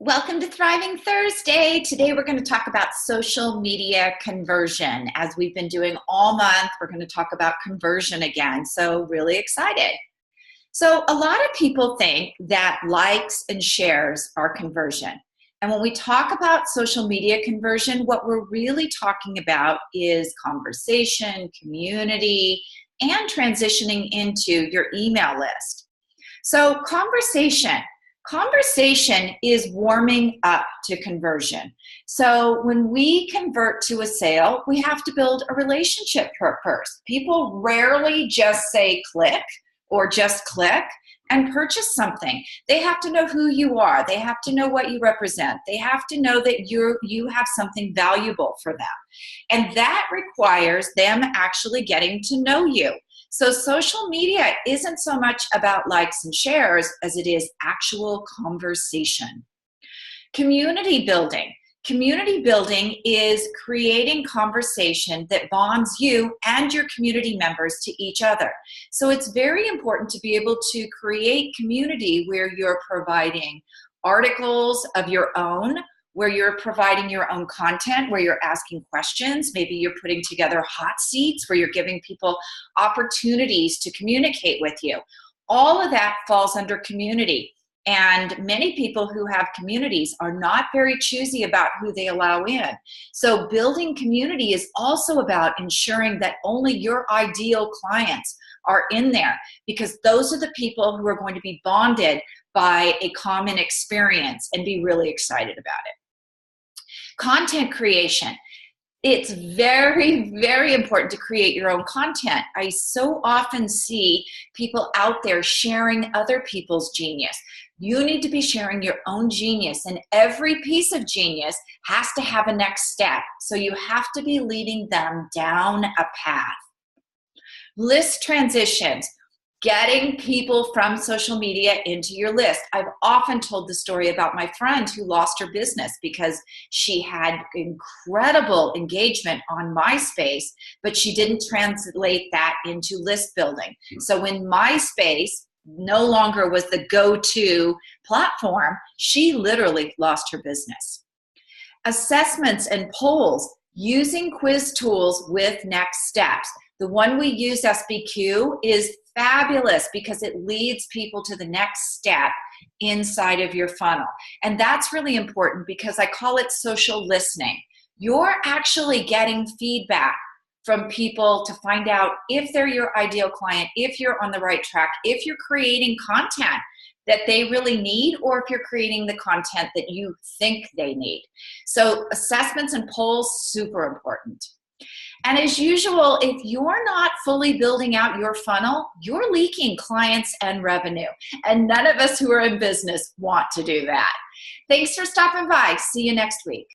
Welcome to Thriving Thursday. Today we're going to talk about social media conversion. As we've been doing all month, we're going to talk about conversion again. So really excited. So a lot of people think that likes and shares are conversion. And when we talk about social media conversion, what we're really talking about is conversation, community, and transitioning into your email list. So conversation is warming up to conversion. So when we convert to a sale, we have to build a relationship first. People rarely just say click or just click and purchase something. They have to know who you are. They have to know what you represent. They have to know that you have something valuable for them. And that requires them actually getting to know you. So social media isn't so much about likes and shares as it is actual conversation. Community building. Community building is creating conversation that bonds you and your community members to each other. So it's very important to be able to create community where you're providing articles of your own, where you're providing your own content, where you're asking questions. Maybe you're putting together hot seats where you're giving people opportunities to communicate with you. All of that falls under community. And many people who have communities are not very choosy about who they allow in. So building community is also about ensuring that only your ideal clients are in there, because those are the people who are going to be bonded by a common experience and be really excited about it. Content creation. It's very, very important to create your own content. I so often see people out there sharing other people's genius. You need to be sharing your own genius, and every piece of genius has to have a next step. So you have to be leading them down a path. List transitions. Getting people from social media into your list. I've often told the story about my friend who lost her business because she had incredible engagement on MySpace, but she didn't translate that into list building. So when MySpace no longer was the go-to platform, she literally lost her business. Assessments and polls. Using quiz tools with next steps. The one we use, SBQ, is fabulous because it leads people to the next step inside of your funnel. And that's really important because I call it social listening. You're actually getting feedback from people to find out if they're your ideal client, if you're on the right track, if you're creating content that they really need, or if you're creating the content that you think they need. So assessments and polls, super important. And as usual, if you're not fully building out your funnel, you're leaking clients and revenue. And none of us who are in business want to do that. Thanks for stopping by. See you next week.